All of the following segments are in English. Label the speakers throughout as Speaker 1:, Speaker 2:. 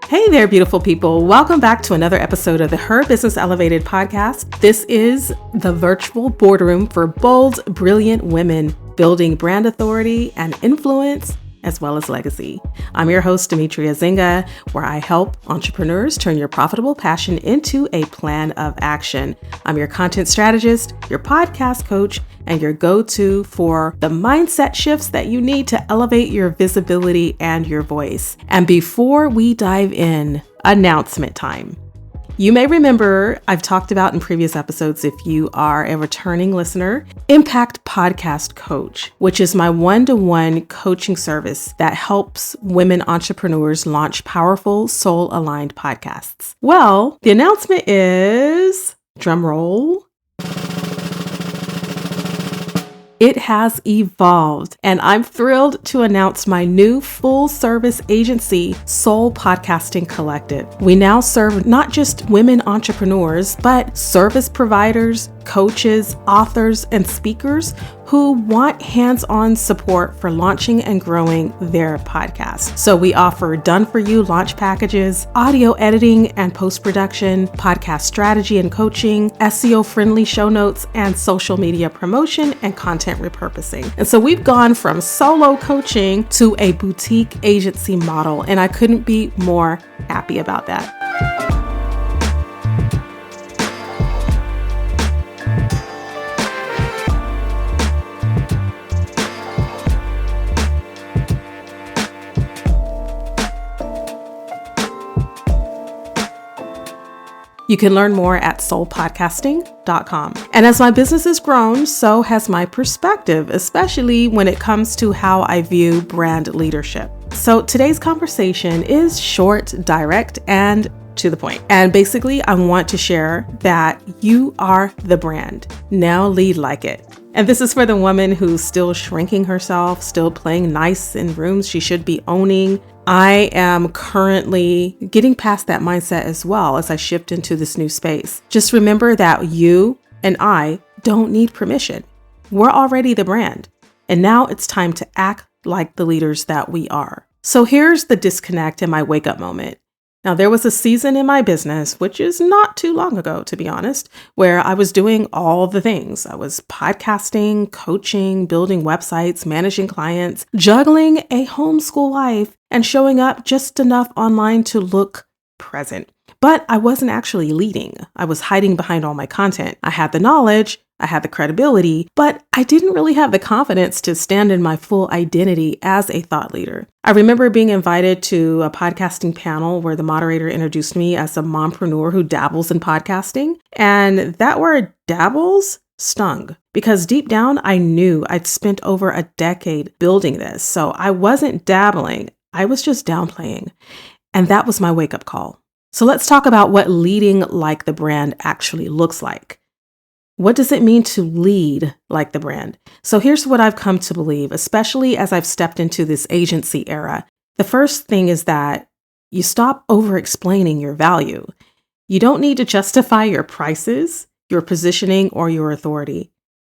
Speaker 1: Hey there, beautiful people. Welcome back to another episode of the Her Business Elevated podcast. This is the virtual boardroom for bold, brilliant women building brand authority and influence, as well as legacy. I'm your host, Demetria Zinga, where I help entrepreneurs turn your profitable passion into a plan of action. I'm your content strategist, your podcast coach, and your go-to for the mindset shifts that you need to elevate your visibility and your voice. And before we dive in, announcement time. You may remember I've talked about in previous episodes, if you are a returning listener, Impact Podcast Coach, which is my one-to-one coaching service that helps women entrepreneurs launch powerful, soul-aligned podcasts. Well, the announcement is, drum roll, it has evolved, and I'm thrilled to announce my new full-service agency, Soul Podcasting Collective. We now serve not just women entrepreneurs, but service providers, coaches, authors, and speakers who want hands-on support for launching and growing their podcast. So we offer done-for-you launch packages, audio editing and post-production, podcast strategy and coaching, SEO-friendly show notes, and social media promotion and content repurposing. And so we've gone from solo coaching to a boutique agency model, and I couldn't be more happy about that. You can learn more at soulpodcasting.com. And as my business has grown, so has my perspective, especially when it comes to how I view brand leadership. So today's conversation is short, direct, and to the point. And basically, I want to share that you are the brand. Now lead like it. And this is for the woman who's still shrinking herself, still playing nice in rooms she should be owning. I am currently getting past that mindset as well as I shift into this new space. Just remember that you and I don't need permission. We're already the brand. And now it's time to act like the leaders that we are. So here's the disconnect in my wake up moment. Now, there was a season in my business, which is not too long ago, to be honest, where I was doing all the things. I was podcasting, coaching, building websites, managing clients, juggling a homeschool life, and showing up just enough online to look present. But I wasn't actually leading. I was hiding behind all my content. I had the knowledge, I had the credibility, but I didn't really have the confidence to stand in my full identity as a thought leader. I remember being invited to a podcasting panel where the moderator introduced me as a mompreneur who dabbles in podcasting. And that word dabbles stung because deep down, I knew I'd spent over a decade building this. So I wasn't dabbling. I was just downplaying. And that was my wake-up call. So let's talk about what leading like the brand actually looks like. What does it mean to lead like the brand? So here's what I've come to believe, especially as I've stepped into this agency era. The first thing is that you stop over-explaining your value. You don't need to justify your prices, your positioning, or your authority.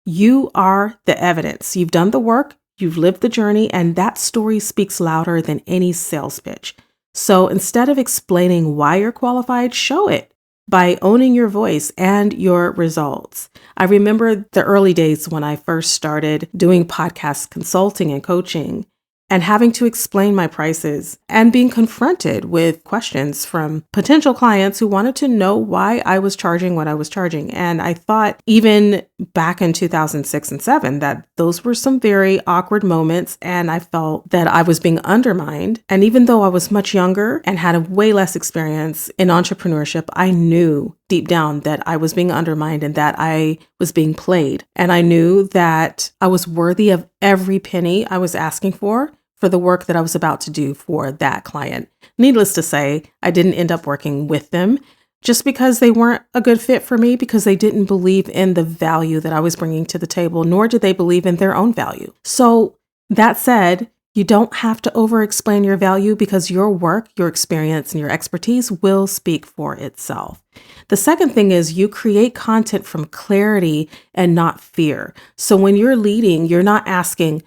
Speaker 1: You are the evidence. You've done the work, you've lived the journey, and that story speaks louder than any sales pitch. So instead of explaining why you're qualified, show it by owning your voice and your results. I remember the early days when I first started doing podcast consulting and coaching and having to explain my prices and being confronted with questions from potential clients who wanted to know why I was charging what I was charging. And I thought even back in 2006 and 2007 that those were some very awkward moments, and I felt that I was being undermined. And even though I was much younger and had a way less experience in entrepreneurship, I knew deep down that I was being undermined and that I was being played. And I knew that I was worthy of every penny I was asking for the work that I was about to do for that client. Needless to say, I didn't end up working with them just because they weren't a good fit for me, because they didn't believe in the value that I was bringing to the table, nor did they believe in their own value. So that said, you don't have to over-explain your value because your work, your experience, and your expertise will speak for itself. The second thing is you create content from clarity and not fear. So when you're leading, you're not asking,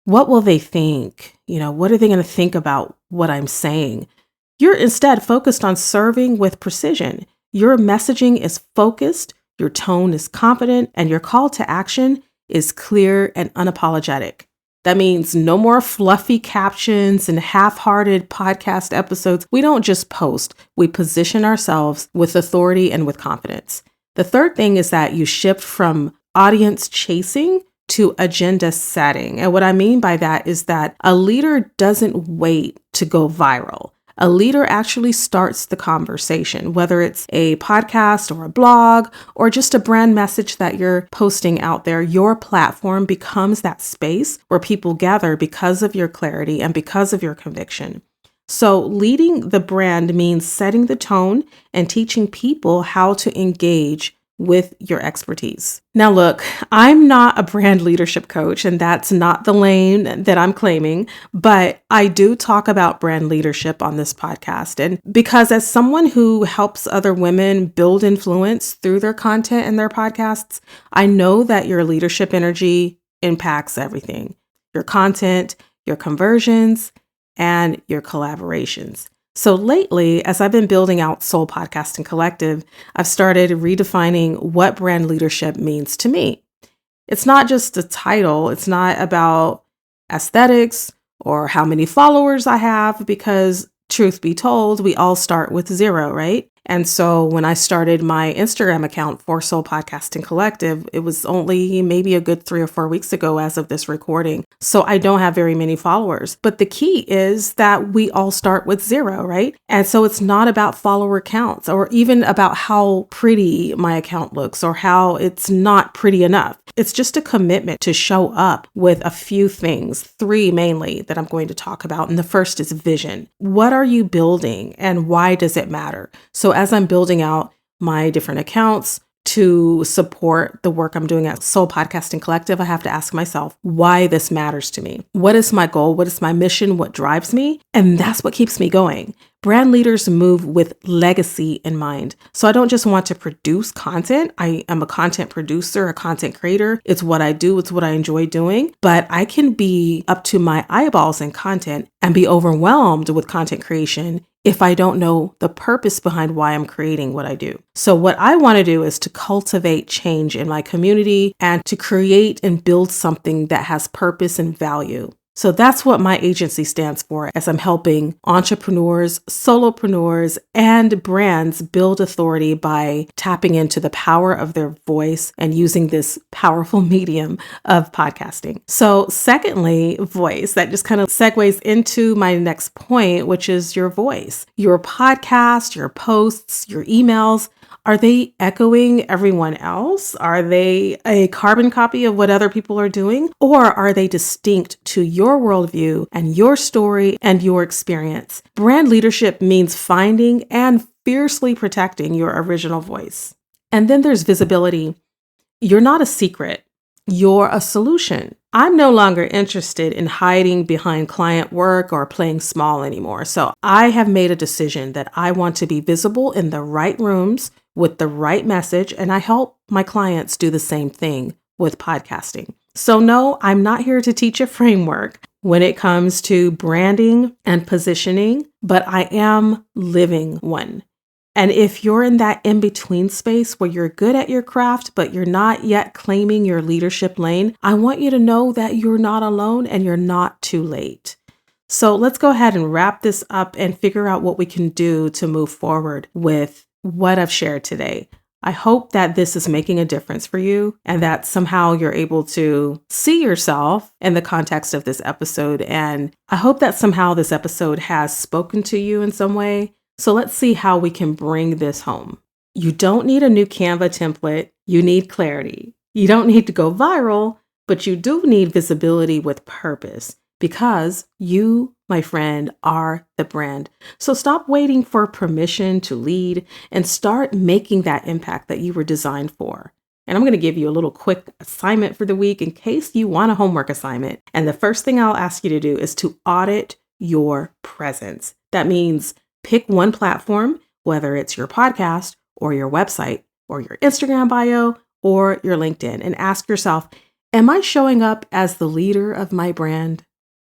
Speaker 1: what will they think? What are they going to think about what I'm saying? You're instead focused on serving with precision. Your messaging is focused, your tone is confident, and your call to action is clear and unapologetic. That means no more fluffy captions and half-hearted podcast episodes. We don't just post, we position ourselves with authority and with confidence. The third thing is that you shift from audience chasing to agenda setting. And what I mean by that is that a leader doesn't wait to go viral. A leader actually starts the conversation, whether it's a podcast or a blog or just a brand message that you're posting out there. Your platform becomes that space where people gather because of your clarity and because of your conviction. So leading the brand means setting the tone and teaching people how to engage with your expertise. Now, look, I'm not a brand leadership coach, and that's not the lane that I'm claiming, but I do talk about brand leadership on this podcast. And because as someone who helps other women build influence through their content and their podcasts, I know that your leadership energy impacts everything: your content, your conversions, and your collaborations. So lately, as I've been building out Soul Podcasting Collective, I've started redefining what brand leadership means to me. It's not just a title. It's not about aesthetics or how many followers I have, because truth be told, we all start with zero, right? And so when I started my Instagram account for Soul Podcasting Collective, it was only maybe a good 3 or 4 weeks ago as of this recording. So I don't have very many followers. But the key is that we all start with zero, right? And so it's not about follower counts or even about how pretty my account looks or how it's not pretty enough. It's just a commitment to show up with a few things, 3 mainly that I'm going to talk about. And the first is vision. What are you building and why does it matter? So as I'm building out my different accounts to support the work I'm doing at Soul Podcasting Collective, I have to ask myself why this matters to me. What is my goal? What is my mission? What drives me? And that's what keeps me going. Brand leaders move with legacy in mind. So I don't just want to produce content. I am a content producer, a content creator. It's what I do. It's what I enjoy doing. But I can be up to my eyeballs in content and be overwhelmed with content creation if I don't know the purpose behind why I'm creating what I do. So what I want to do is to cultivate change in my community and to create and build something that has purpose and value. So that's what my agency stands for, as I'm helping entrepreneurs, solopreneurs, and brands build authority by tapping into the power of their voice and using this powerful medium of podcasting. So secondly, voice. That just kind of segues into my next point, which is your voice. Your podcast, your posts, your emails. Are they echoing everyone else? Are they a carbon copy of what other people are doing? Or are they distinct to your worldview and your story and your experience? Brand leadership means finding and fiercely protecting your original voice. And then there's visibility. You're not a secret. You're a solution. I'm no longer interested in hiding behind client work or playing small anymore. So I have made a decision that I want to be visible in the right rooms with the right message, and I help my clients do the same thing with podcasting. So no, I'm not here to teach a framework when it comes to branding and positioning, but I am living one. And if you're in that in-between space where you're good at your craft, but you're not yet claiming your leadership lane, I want you to know that you're not alone and you're not too late. So let's go ahead and wrap this up and figure out what we can do to move forward with what I've shared today. I hope that this is making a difference for you and that somehow you're able to see yourself in the context of this episode. And I hope that somehow this episode has spoken to you in some way. So let's see how we can bring this home. You don't need a new Canva template. You need clarity. You don't need to go viral, but you do need visibility with purpose because you, my friend, are the brand. So stop waiting for permission to lead and start making that impact that you were designed for. And I'm going to give you a little quick assignment for the week in case you want a homework assignment. And the first thing I'll ask you to do is to audit your presence. That means pick one platform, whether it's your podcast or your website or your Instagram bio or your LinkedIn, and ask yourself, am I showing up as the leader of my brand?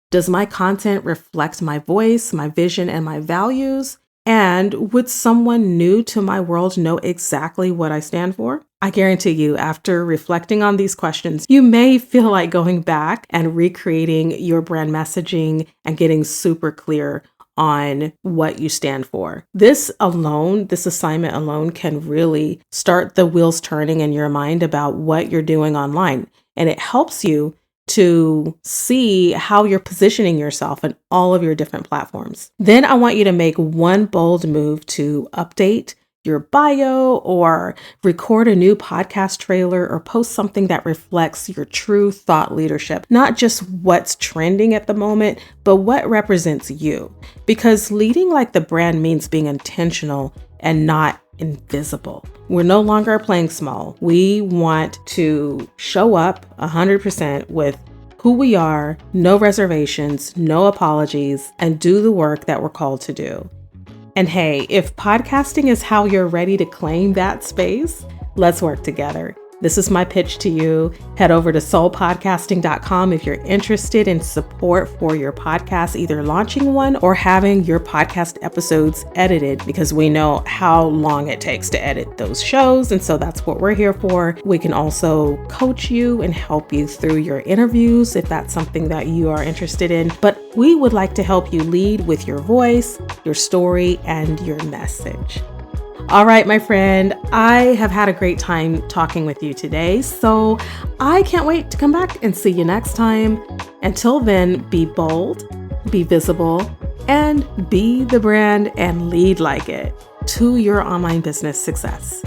Speaker 1: Does my content reflect my voice, my vision, and my values? And would someone new to my world know exactly what I stand for? I guarantee you, after reflecting on these questions, you may feel like going back and recreating your brand messaging and getting super clear on what you stand for. This assignment alone can really start the wheels turning in your mind about what you're doing online. And it helps you to see how you're positioning yourself in all of your different platforms. Then I want you to make one bold move to update your bio or record a new podcast trailer or post something that reflects your true thought leadership, not just what's trending at the moment, but what represents you. Because leading like the brand means being intentional and not invisible. We're no longer playing small. We want to show up 100% with who we are, no reservations, no apologies, and do the work that we're called to do. And hey, if podcasting is how you're ready to claim that space, let's work together. This is my pitch to you. Head over to soulpodcasting.com if you're interested in support for your podcast, either launching one or having your podcast episodes edited, because we know how long it takes to edit those shows. And so that's what we're here for. We can also coach you and help you through your interviews if that's something that you are interested in. But we would like to help you lead with your voice, your story, and your message. All right, my friend, I have had a great time talking with you today, so I can't wait to come back and see you next time. Until then, be bold, be visible, and be the brand and lead like it to your online business success.